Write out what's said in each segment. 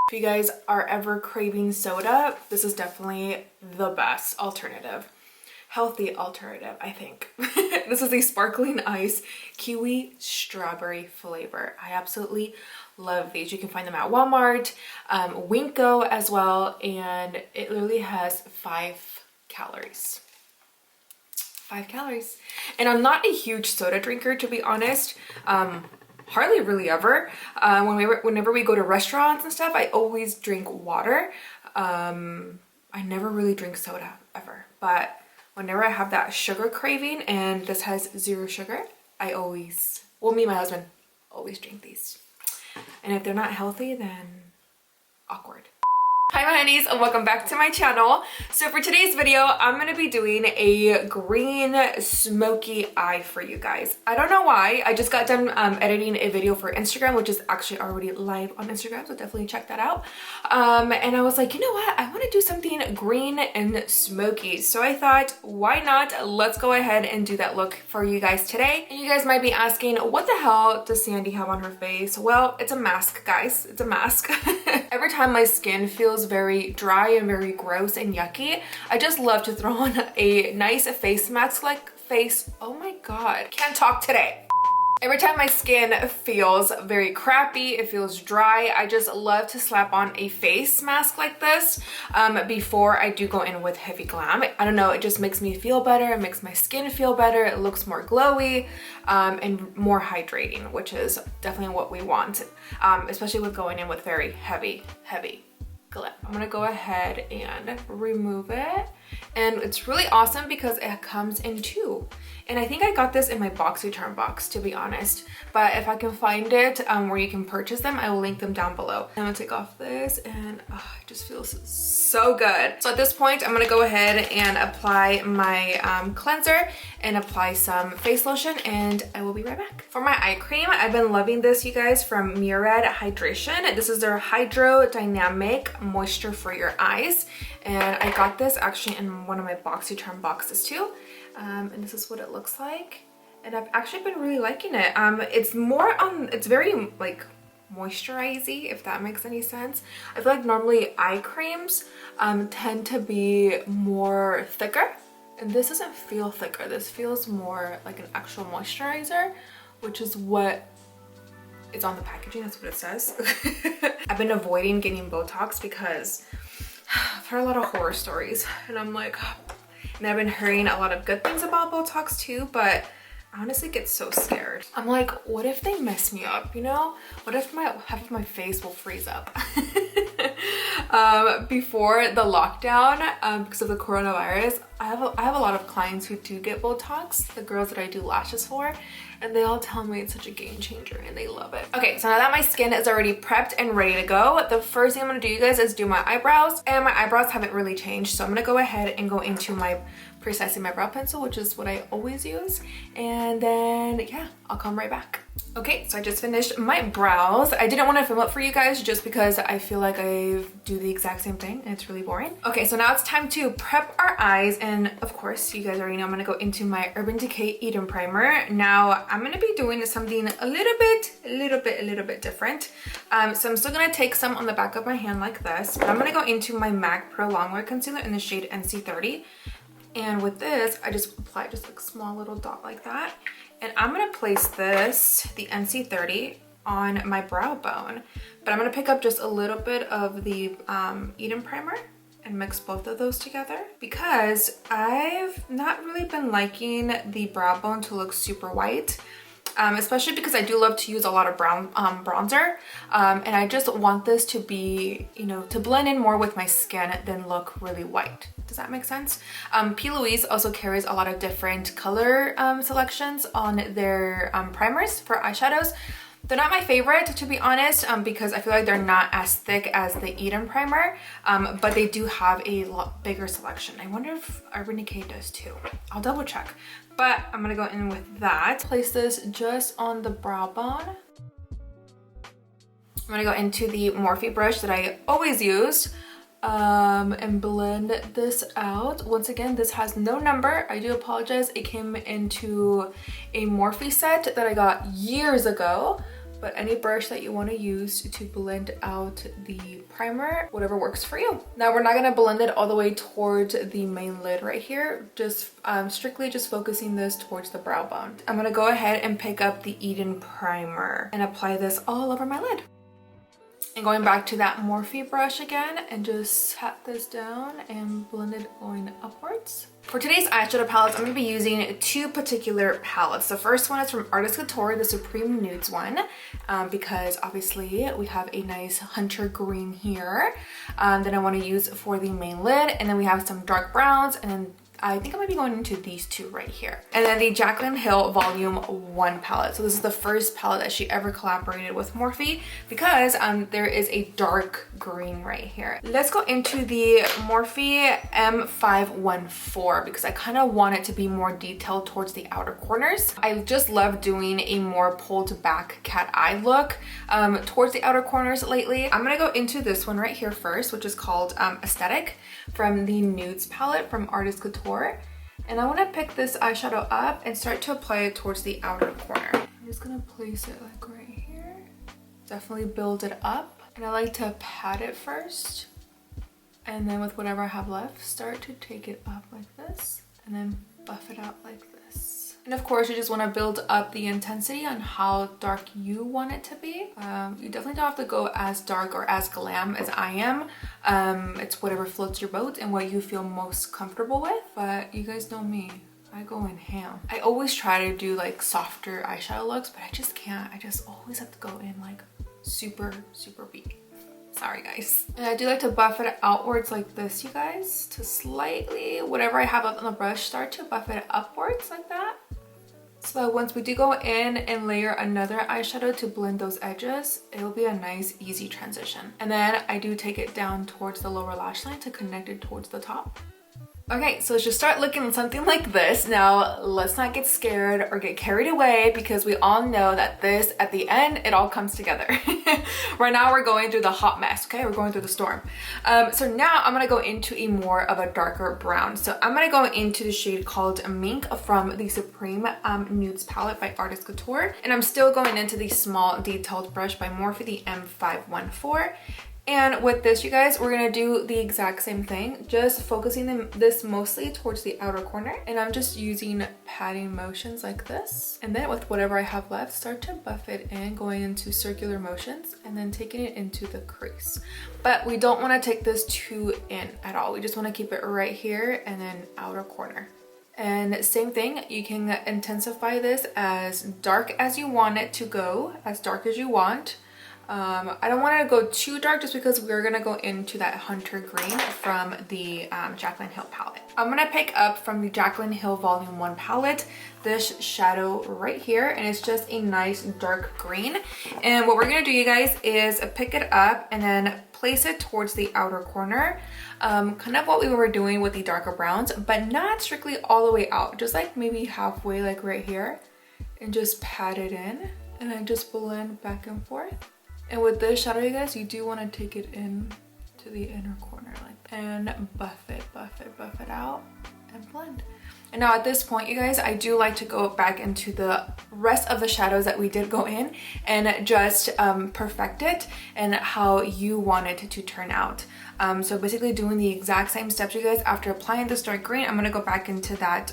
If you guys are ever craving soda, this is definitely the best alternative. Healthy alternative, I think. This is a sparkling ice kiwi strawberry flavor. I absolutely love these. You can find them at Walmart, Winco as well, and it literally has 5 calories. 5 calories. And I'm not a huge soda drinker, to be honest. Hardly really ever. Whenever we go to restaurants and stuff, I always drink water. I never really drink soda ever, but whenever I have that sugar craving, and this has 0 sugar, I always, well, me and my husband always drink these. And if they're not healthy, then awkward. Hi my honeys, and welcome back to my channel. So for today's video, I'm going to be doing a green smoky eye for you guys. I don't know why. I just got done editing a video for Instagram, which is actually already live on Instagram, so definitely check that out. And I was like, you know what? I want to do something green and smoky. So I thought, why not? Let's go ahead and do that look for you guys today. And you guys might be asking, what the hell does Sandi have on her face? Well, it's a mask, guys. It's a mask. Every time my skin feels very dry and very gross and yucky, I just love to throw on a nice face mask like face. Oh my god, can't talk today. Every time my skin feels very crappy, it feels dry, I just love to slap on a face mask like this before I do go in with heavy glam. I don't know, it just makes me feel better, it makes my skin feel better, it looks more glowy and more hydrating, which is definitely what we want, especially with going in with very heavy glam. I'm gonna go ahead and remove it, and it's really awesome because it comes in 2. And I think I got this in my BoxyCharm box, to be honest. But if I can find it where you can purchase them, I will link them down below. I'm gonna take off this, and it just feels so good. So at this point, I'm gonna go ahead and apply my cleanser and apply some face lotion, and I will be right back. For my eye cream, I've been loving this, you guys, from Murad Hydration. This is their Hydrodynamic Moisture for Your Eyes. And I got this actually in one of my BoxyCharm boxes too. And this is what it looks like, and I've actually been really liking it. It's very like moisturizing, if that makes any sense. I feel like normally eye creams tend to be more thicker, and this doesn't feel thicker. This feels more like an actual moisturizer, which is what is on the packaging. That's what it says. I've been avoiding getting Botox because I've heard a lot of horror stories, and I'm like, and I've been hearing a lot of good things about Botox too, but I honestly get so scared. I'm like, what if they mess me up, you know? What if half of my face will freeze up? Before the lockdown, because of the coronavirus, I have a lot of clients who do get Botox, the girls that I do lashes for, and they all tell me it's such a game changer and they love it. Okay, so now that my skin is already prepped and ready to go, the first thing I'm gonna do, you guys, is do my eyebrows, and my eyebrows haven't really changed, so I'm gonna go ahead and go into my Precisely My Brow Pencil, which is what I always use, and then yeah, I'll come right back. Okay, so I just finished my brows. I didn't want to film it for you guys just because I feel like I do the exact same thing and it's really boring. Okay, so now it's time to prep our eyes, and of course, you guys already know I'm gonna go into my Urban Decay Eden Primer. Now, I'm gonna be doing something a little bit different. So I'm still gonna take some on the back of my hand like this, but I'm gonna go into my MAC Pro Longwear Concealer in the shade NC30. And with this, I just apply just like a small little dot like that. And I'm gonna place this, the NC30, on my brow bone. But I'm gonna pick up just a little bit of the Eden Primer and mix both of those together, because I've not really been liking the brow bone to look super white. Especially because I do love to use a lot of brown bronzer, and I just want this to be, you know, to blend in more with my skin than look really white. Does that make sense? P. Louise also carries a lot of different color selections on their primers for eyeshadows. They're not my favorite, to be honest, because I feel like they're not as thick as the Eden Primer, but they do have a lot bigger selection. I wonder if Urban Decay does too. I'll double check. But I'm gonna go in with that. Place this just on the brow bone. I'm gonna go into the Morphe brush that I always use and blend this out. Once again, this has no number. I do apologize. It came into a Morphe set that I got years ago, but any brush that you want to use to blend out the primer, whatever works for you. Now we're not going to blend it all the way towards the main lid right here, just strictly just focusing this towards the brow bone. I'm going to go ahead and pick up the Eden primer and apply this all over my lid. And going back to that Morphe brush again and just pat this down and blend it going upwards. For today's eyeshadow palettes, I'm going to be using two particular palettes. The first one is from Artist Couture, the Supreme Nudes one, because obviously we have a nice hunter green here that I want to use for the main lid. And then we have some dark browns, and then I think I might be going into these two right here. And then the JACLYN Hiiii Volume 1 palette. So this is the first palette that she ever collaborated with Morphe because there is a dark green right here. Let's go into the Morphe M514 because I kind of want it to be more detailed towards the outer corners. I just love doing a more pulled back cat eye look towards the outer corners lately. I'm gonna go into this one right here first, which is called Aesthetic from the Nudes palette from Artist Couture. And I want to pick this eyeshadow up and start to apply it towards the outer corner. I'm just gonna place it like right here. Definitely build it up. And I like to pat it first. And then with whatever I have left, start to take it up like this. And then buff it out like this. And of course, you just want to build up the intensity on how dark you want it to be. You definitely don't have to go as dark or as glam as I am. It's whatever floats your boat and what you feel most comfortable with. But you guys know me. I go in ham. I always try to do like softer eyeshadow looks, but I just can't. I just always have to go in like super, super big. Sorry guys. And I do like to buff it outwards like this, you guys, to slightly, whatever I have up on the brush, start to buff it upwards like that. So that once we do go in and layer another eyeshadow to blend those edges, it'll be a nice, easy transition. And then I do take it down towards the lower lash line to connect it towards the top. Okay, so it should start looking something like this. Now, let's not get scared or get carried away because we all know that this, at the end, it all comes together. Right now, we're going through the hot mess, okay? We're going through the storm. So now I'm gonna go into a more of a darker brown. So I'm gonna go into the shade called Mink from the Supreme Nudes palette by Artist Couture. And I'm still going into the small detailed brush by Morphe, the M514. And with this, you guys, we're gonna do the exact same thing, just focusing this mostly towards the outer corner. And I'm just using patting motions like this. And then with whatever I have left, start to buff it in, going into circular motions and then taking it into the crease. But we don't wanna take this too in at all. We just wanna keep it right here and then outer corner. And same thing, you can intensify this as dark as you want it to go, as dark as you want. I don't want to go too dark just because we're going to go into that hunter green from the JACLYN Hiiii palette. I'm going to pick up from the JACLYN Hiiii Volume 1 palette this shadow right here, and it's just a nice dark green. And what we're going to do, you guys, is pick it up and then place it towards the outer corner. Kind of what we were doing with the darker browns, but not strictly all the way out, just like maybe halfway, like right here, and just pat it in and then just blend back and forth. And with this shadow, you guys, you do want to take it in to the inner corner like that. And buff it out and blend. And now at this point, you guys, I do like to go back into the rest of the shadows that we did go in and just perfect it and how you want it to turn out. So basically doing the exact same steps, you guys. After applying this dark green, I'm gonna go back into that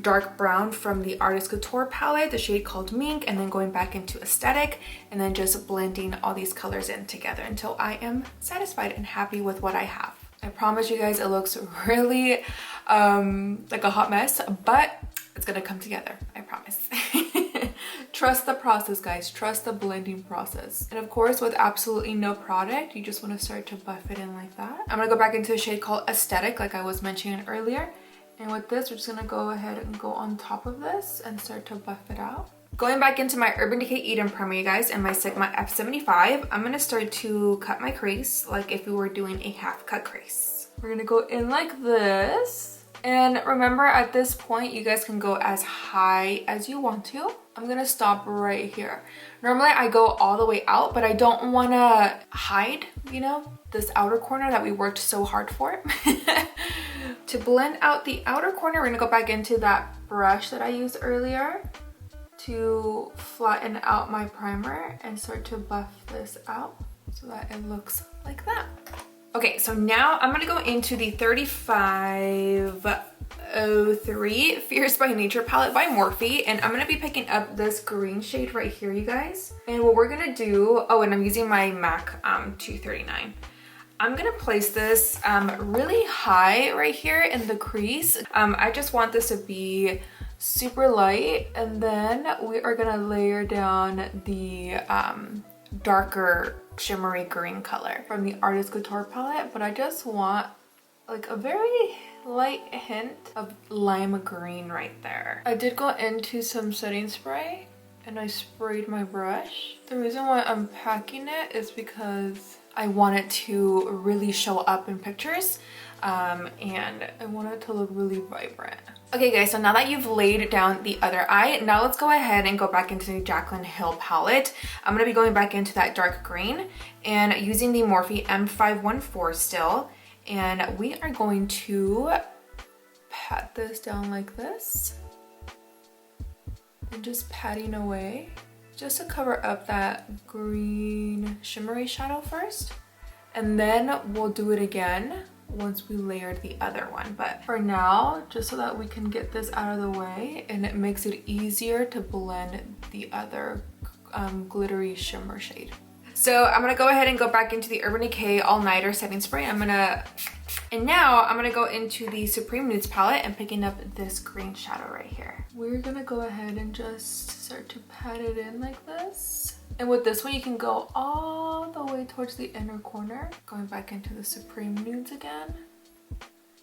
dark brown from the Artist Couture palette, the shade called Mink, and then going back into Aesthetic, and then just blending all these colors in together until I am satisfied and happy with what I have. I promise you guys, it looks really like a hot mess, but it's gonna come together, I promise. Trust the process, guys. Trust the blending process. And of course, with absolutely no product, you just want to start to buff it in like that. I'm gonna go back into a shade called Aesthetic, like I was mentioning earlier. And with this, we're just gonna go ahead and go on top of this and start to buff it out. Going back into my Urban Decay Eden primer, you guys, and my Sigma F75, I'm gonna start to cut my crease like if we were doing a half cut crease. We're gonna go in like this. And remember, at this point, you guys can go as high as you want to. I'm gonna stop right here. Normally I go all the way out, but I don't wanna hide, you know, this outer corner that we worked so hard for. To blend out the outer corner, we're gonna go back into that brush that I used earlier to flatten out my primer and start to buff this out so that it looks like that. Okay, so now I'm gonna go into the 3503 Fierce by Nature palette by Morphe, and I'm gonna be picking up this green shade right here, you guys. And what we're gonna do, oh, and I'm using my MAC 239. I'm gonna place this really high right here in the crease. I just want this to be super light, and then we are gonna layer down the darker shimmery green color from the Artist Couture palette, but I just want like a very light hint of lime green right there. I did go into some setting spray and I sprayed my brush. The reason why I'm packing it is because I want it to really show up in pictures, and I want it to look really vibrant. Okay guys, so now that you've laid down the other eye, now let's go ahead and go back into the JACLYN Hill palette. I'm going to be going back into that dark green and using the Morphe M514 still, and we are going to pat this down like this and just patting away just to cover up that green shimmery shadow first, and then we'll do it again once we layered the other one. But for now, just so that we can get this out of the way and it makes it easier to blend the other glittery shimmer shade. So I'm gonna go ahead and go back into the Urban Decay All Nighter setting spray. And now I'm gonna go into the Supreme Nudes palette and picking up this green shadow right here. We're gonna go ahead and just start to pat it in like this. And with this one, you can go all the way towards the inner corner. Going back into the Supreme Nudes again.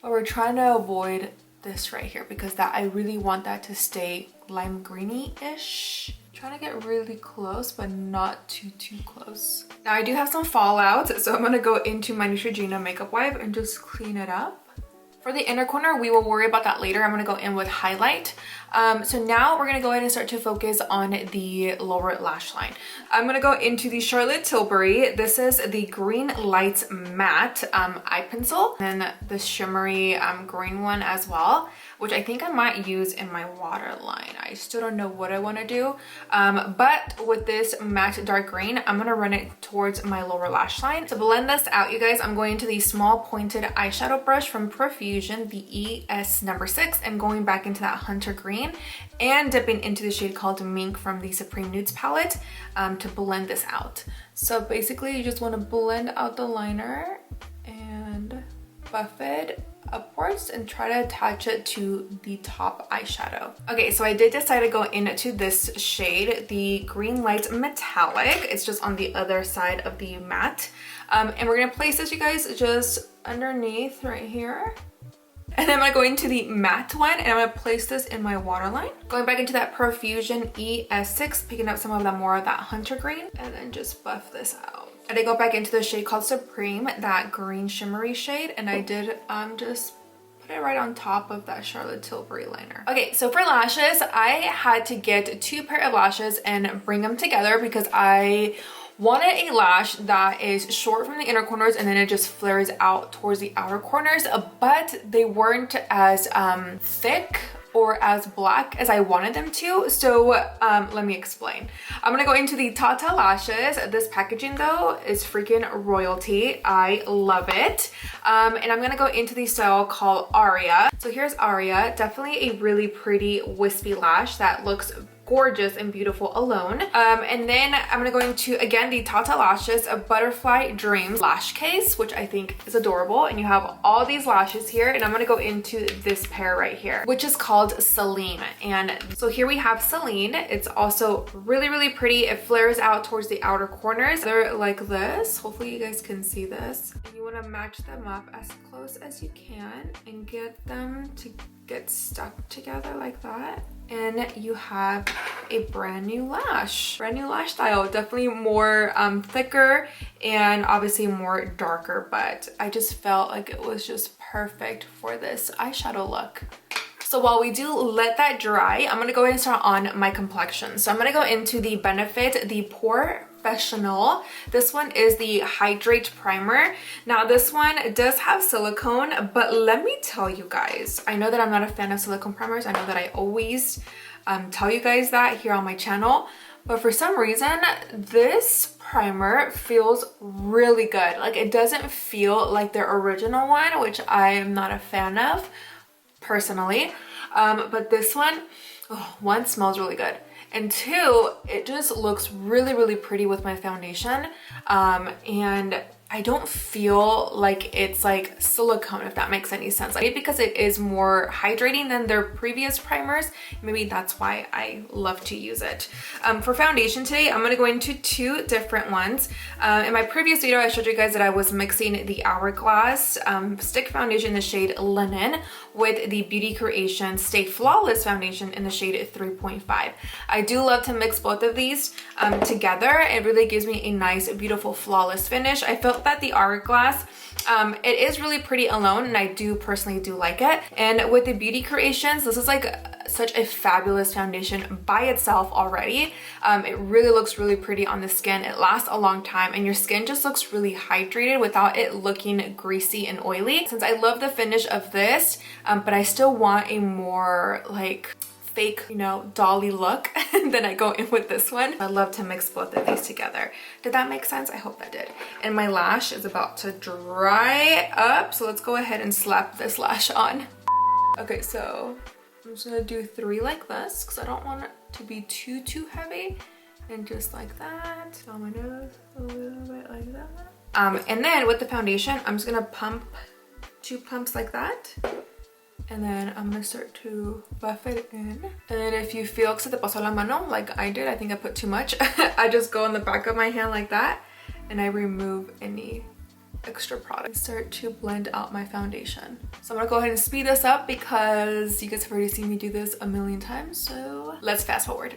But we're trying to avoid this right here because I really want that to stay lime greeny-ish. Trying to get really close, but not too close. Now I do have some fallout, so I'm gonna go into my Neutrogena makeup wipe and just clean it up. For the inner corner, we will worry about that later. I'm gonna go in with highlight. So now we're gonna go ahead and start to focus on the lower lash line. I'm gonna go into the Charlotte Tilbury. This is the Green Lights Matte eye pencil, and the shimmery green one as well, which I think I might use in my waterline. I still don't know what I wanna do. But with this matte dark green, I'm gonna run it towards my lower lash line. To blend this out, you guys, I'm going into the small pointed eyeshadow brush from Profusion, the ES number 6, and going back into that Hunter Green and dipping into the shade called Mink from the Supreme Nudes palette to blend this out. So basically you just want to blend out the liner and buff it upwards and try to attach it to the top eyeshadow. Okay, so I did decide to go into this shade, the Green Light Metallic. It's just on the other side of the matte. And we're gonna place this, you guys, just underneath right here. And then I'm gonna go into the matte one and I'm gonna place this in my waterline. Going back into that Profusion ES6, picking up some of that more of that Hunter Green, and then just buff this out. And I go back into the shade called Supreme, that green shimmery shade, and I did just put it right on top of that Charlotte Tilbury liner. Okay, so for lashes, I had to get 2 pair of lashes and bring them together because I wanted a lash that is short from the inner corners and then it just flares out towards the outer corners, but they weren't as thick or as black as I wanted them to. So let me explain. I'm gonna go into the Tata lashes. This packaging though is freaking royalty. I love it. And I'm gonna go into the style called Aria. So here's Aria, definitely a really pretty wispy lash that looks gorgeous and beautiful alone. And then I'm gonna go into, again, the Tata Lashes, a Butterfly Dreams lash case, which I think is adorable. And you have all these lashes here, and I'm gonna go into this pair right here, which is called Celine. And so here we have Celine. It's also really, really pretty. It flares out towards the outer corners. They're like this. Hopefully you guys can see this. And you wanna match them up as close as you can and get them to get stuck together like that. And you have a brand new lash style. Definitely more thicker and obviously more darker, but I just felt like it was just perfect for this eyeshadow look. So while we do let that dry, I'm gonna go ahead and start on my complexion. So I'm gonna go into the Benefit, the Professional. This one is the Hydrate Primer. Now this one does have silicone, but let me tell you guys, I know that I'm not a fan of silicone primers. I know that I always tell you guys that here on my channel. But for some reason, this primer feels really good. Like, it doesn't feel like their original one, which I am not a fan of personally. But this one, oh, one, smells really good. And two, it just looks really, really pretty with my foundation. And I don't feel like it's like silicone, if that makes any sense. Maybe because it is more hydrating than their previous primers. Maybe that's why I love to use it. For foundation today, I'm gonna go into two different ones. In my previous video, I showed you guys that I was mixing the Hourglass Stick Foundation in the shade Linen with the Beauty Creation Stay Flawless Foundation in the shade 3.5. I do love to mix both of these together. It really gives me a nice, beautiful, flawless finish. I felt that the Hourglass, it is really pretty alone, and I do personally like it. And with the Beauty Creations, this is like such a fabulous foundation by itself already. It really looks really pretty on the skin. It lasts a long time, and your skin just looks really hydrated without it looking greasy and oily. Since I love the finish of this, but I still want a more like fake, you know, dolly look, then I go in with this one. I love to mix both of these together. Did that make sense? I hope that did. And my lash is about to dry up, so let's go ahead and slap this lash on. Okay, so I'm just gonna do 3 like this because I don't want it to be too heavy. And just like that, on my nose, a little bit like that. And then with the foundation, I'm just gonna pump 2 pumps like that. And then I'm gonna start to buff it in. And then if you feel que se te pasó la mano, like I did, I think I put too much, I just go on the back of my hand like that, and I remove any extra product. Start to blend out my foundation. So I'm gonna go ahead and speed this up because you guys have already seen me do this a million times, so let's fast forward.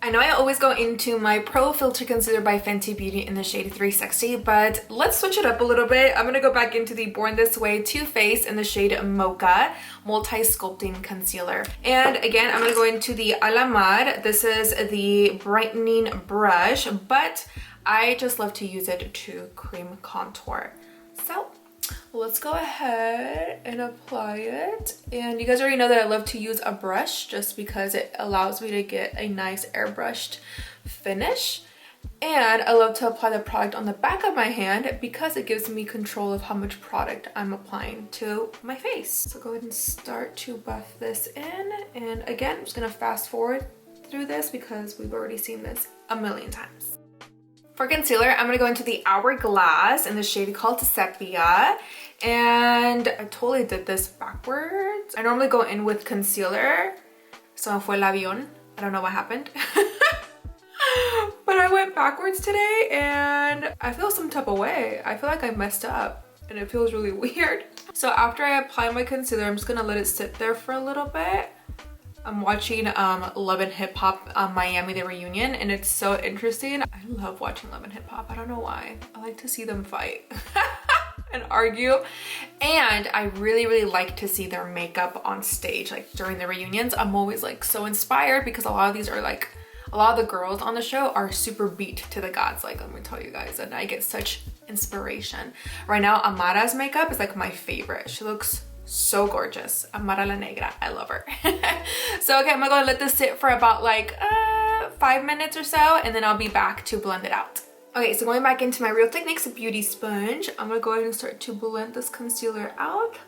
I know I always go into my Pro Filter Concealer by Fenty Beauty in the shade 360, but let's switch it up a little bit. I'm gonna go back into the Born This Way Too Faced in the shade Mocha Multi-Sculpting Concealer. And again, I'm gonna go into the A La Mar. This is the brightening brush, but I just love to use it to cream contour. So let's go ahead and apply it. And you guys already know that I love to use a brush just because it allows me to get a nice airbrushed finish. And I love to apply the product on the back of my hand because it gives me control of how much product I'm applying to my face. So go ahead and start to buff this in. And again, I'm just gonna fast forward through this because we've already seen this a million times. For concealer, I'm going to go into the Hourglass in the shade called Sepia. And I totally did this backwards. I normally go in with concealer. So fue el avión. I don't know what happened. But I went backwards today and I feel some type of way. I feel like I messed up and it feels really weird. So after I apply my concealer, I'm just going to let it sit there for a little bit. I'm watching Love and Hip Hop Miami, the reunion, and it's so interesting. I love watching Love and Hip Hop. I don't know why. I like to see them fight and argue. And I really like to see their makeup on stage, like during the reunions. I'm always like so inspired because a lot of these are like, a lot of the girls on the show are super beat to the gods. Like, let me tell you guys, and I get such inspiration. Right now, Amara's makeup is like my favorite. She looks so gorgeous. Amara la Negra, I love her. So okay, I'm gonna go and let this sit for about like 5 minutes or so, and then I'll be back to blend it out. Okay, so going back into my Real Techniques beauty sponge, I'm gonna go ahead and start to blend this concealer out.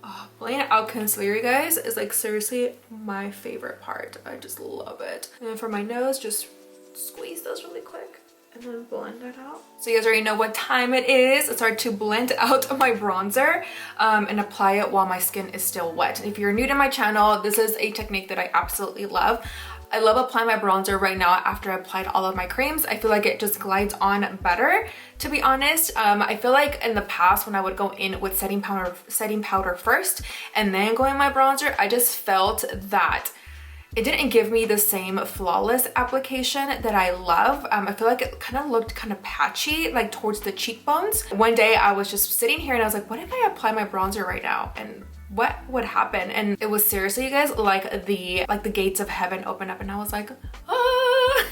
Oh, blending out concealer, you guys, is like seriously my favorite part. I just love it. And then for my nose, just squeeze those really quick and then blend it out. So you guys already know what time it is. It's time to blend out my bronzer and apply it while my skin is still wet. If you're new to my channel, this is a technique that I absolutely love. I love applying my bronzer right now after I applied all of my creams. I feel like it just glides on better, to be honest. I feel like in the past when I would go in with setting powder first and then go in my bronzer, I just felt that it didn't give me the same flawless application that I love. I feel like it kind of looked kind of patchy, like towards the cheekbones. One day I was just sitting here and I was like, what if I apply my bronzer right now? And what would happen? And it was seriously, you guys, like the gates of heaven opened up and I was like, ah.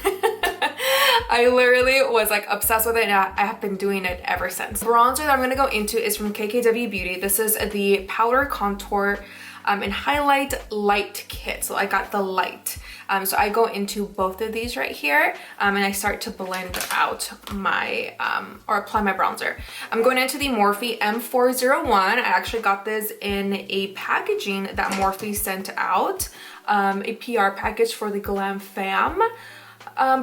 I literally was like obsessed with it, and I have been doing it ever since. Bronzer that I'm gonna go into is from KKW Beauty. This is the Powder Contour and highlight light kit. So I got the light. So I go into both of these right here, and I start to blend out my, or apply my bronzer. I'm going into the Morphe M401. I actually got this in a packaging that Morphe sent out, a PR package for the Glam Fam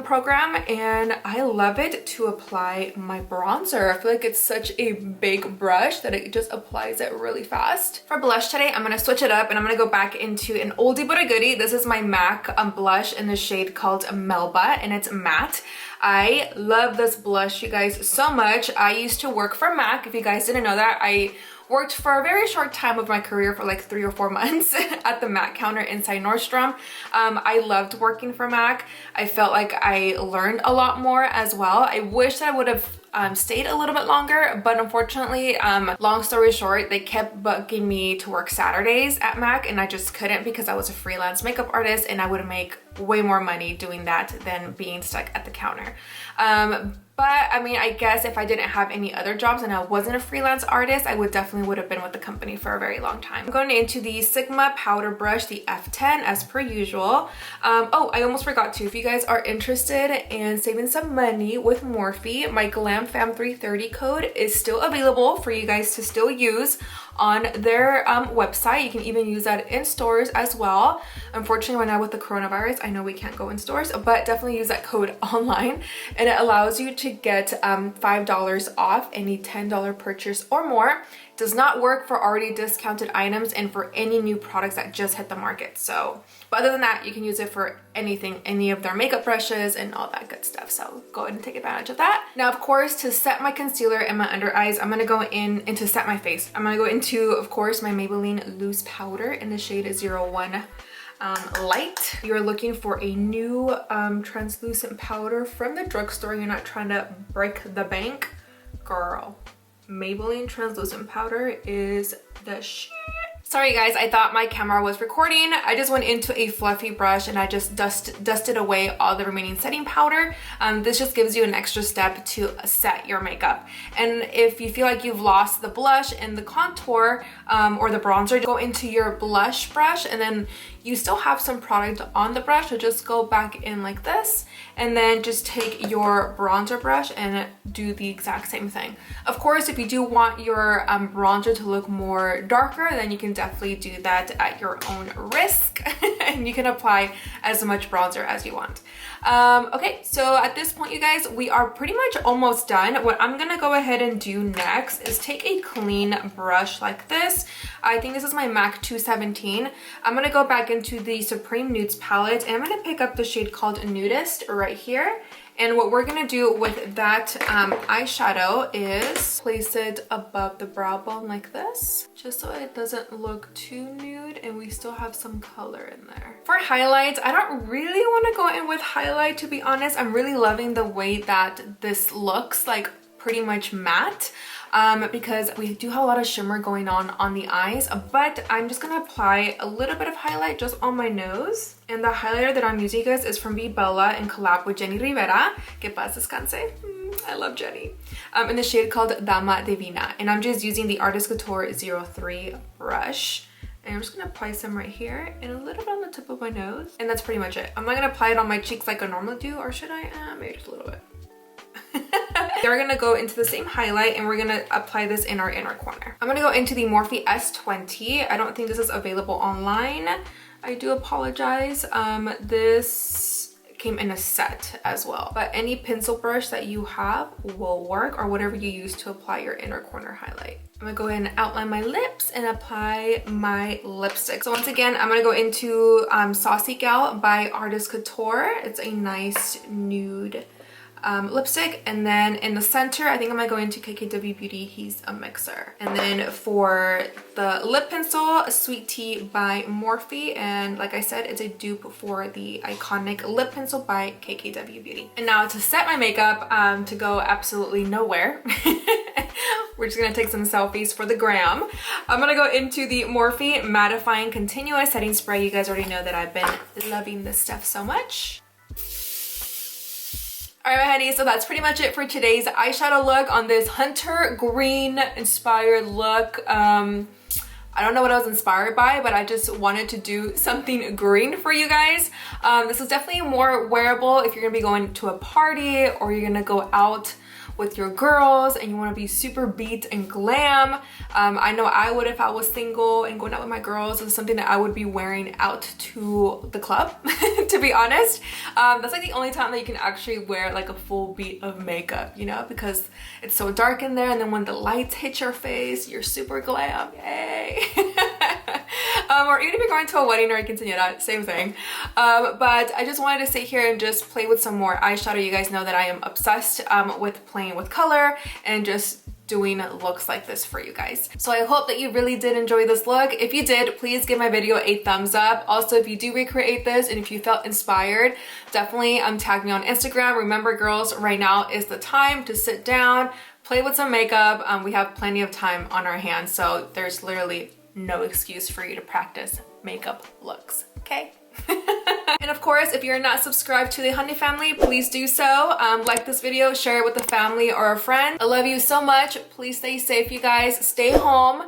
program, and I love it to apply my bronzer. I feel like it's such a big brush that it just applies it really fast. For blush today, I'm gonna switch it up and I'm gonna go back into an oldie but a goodie. This is my MAC blush in the shade called Melba, and it's matte. I love this blush, you guys, so much. I used to work for MAC. If you guys didn't know that, I worked for a very short time of my career, for like 3 or 4 months at the MAC counter inside Nordstrom. I loved working for MAC. I felt like I learned a lot more as well. I wish that I would have stayed a little bit longer, but unfortunately, long story short, they kept bugging me to work Saturdays at MAC, and I just couldn't because I was a freelance makeup artist and I would make way more money doing that than being stuck at the counter. But I mean, I guess if I didn't have any other jobs and I wasn't a freelance artist, I would have been with the company for a very long time. I'm going into the Sigma powder brush, the F10, as per usual. Oh, I almost forgot to. If you guys are interested in saving some money with Morphe, my Glam Fam 330 code is still available for you guys to still use on their website. You can even use that in stores as well. Unfortunately, right now with the coronavirus, I know we can't go in stores, but definitely use that code online, and it allows you to get $5 off any $10 purchase or more. Does not work for already discounted items and for any new products that just hit the market. So, but other than that, you can use it for anything, any of their makeup brushes and all that good stuff. So go ahead and take advantage of that. Now, of course, to set my concealer and my under eyes, I'm gonna go in, and to set my face, I'm gonna go into, of course, my Maybelline loose powder in the shade 01 light. You're looking for a new translucent powder from the drugstore. You're not trying to break the bank, girl. Maybelline translucent powder is the shit. Sorry guys, I thought my camera was recording. I just went into a fluffy brush and I just dusted away all the remaining setting powder. This just gives you an extra step to set your makeup. And if you feel like you've lost the blush and the contour or the bronzer, go into your blush brush, and then you still have some product on the brush, so just go back in like this, and then just take your bronzer brush and do the exact same thing. Of course, if you do want your bronzer to look more darker, then you can definitely do that at your own risk, and you can apply as much bronzer as you want. Okay, so at this point, you guys, we are pretty much almost done. What I'm gonna go ahead and do next is take a clean brush like this. I think this is my MAC 217. I'm gonna go back into the Supreme Nudes palette, and I'm gonna pick up the shade called Nudist right here. And what we're gonna do with that eyeshadow is place it above the brow bone like this, just so it doesn't look too nude and we still have some color in there. For highlights, I don't really wanna go in with highlight, to be honest. I'm really loving the way that this looks, like pretty much matte. Because we do have a lot of shimmer going on the eyes, but I'm just gonna apply a little bit of highlight just on my nose. And the highlighter that I'm using, guys, is from Be Bella in collab with Jenny Rivera. Que paz descanse. I love Jenny. In the shade called Dama Divina. And I'm just using the Artist Couture 03 brush. And I'm just gonna apply some right here and a little bit on the tip of my nose. And that's pretty much it. I'm not gonna apply it on my cheeks like I normally do, or should I? Maybe just a little bit. We're gonna go into the same highlight and we're gonna apply this in our inner corner. I'm gonna go into the Morphe S20. I don't think this is available online. I do apologize. This came in a set as well, but any pencil brush that you have will work, or whatever you use to apply your inner corner highlight. I'm gonna go ahead and outline my lips and apply my lipstick. So once again, I'm gonna go into Saucy Gal by Artist Couture. It's a nice nude lipstick, and then in the center, I think I'm gonna go into KKW Beauty He's a Mixer. And then for the lip pencil, Sweet Tea by Morphe, and like I said, it's a dupe for the iconic lip pencil by KKW Beauty. And now to set my makeup, to go absolutely nowhere, we're just gonna take some selfies for the gram. I'm gonna go into the Morphe Mattifying Continuous Setting Spray. You guys already know that I've been loving this stuff so much. Alright, my honey, so that's pretty much it for today's eyeshadow look on this hunter green inspired look. I don't know what I was inspired by, but I just wanted to do something green for you guys. This is definitely more wearable if you're gonna be going to a party or you're gonna go out with your girls and you want to be super beat and glam. I know I would if I was single and going out with my girls. This is something that I would be wearing out to the club, to be honest. That's like the only time that you can actually wear like a full beat of makeup, you know, because it's so dark in there, and then when the lights hit your face, you're super glam. Yay. Or even if you're going to a wedding or a quinceañera, same thing. But I just wanted to sit here and just play with some more eyeshadow. You guys know that I am obsessed with playing with color and just doing looks like this for you guys. So I hope that you really did enjoy this look. If you did, please give my video a thumbs up. Also, if you do recreate this and if you felt inspired, definitely tag me on Instagram. Remember, girls, right now is the time to sit down, play with some makeup. We have plenty of time on our hands, so there's literally no excuse for you to practice makeup looks, okay? And of course, if you're not subscribed to the Honey family, please do so. Like this video, share it with a family or a friend. I love you so much. Please stay safe, you guys. Stay home.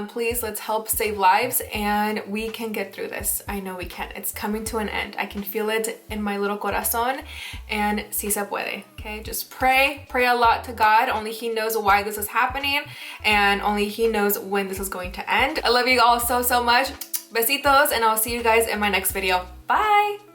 Please, let's help save lives and we can get through this. I know we can. It's coming to an end. I can feel it in my little corazón, and si se puede, okay? Just pray a lot to God. Only He knows why this is happening, and only He knows when this is going to end. I love you all so, so much. Besitos, and I'll see you guys in my next video. Bye!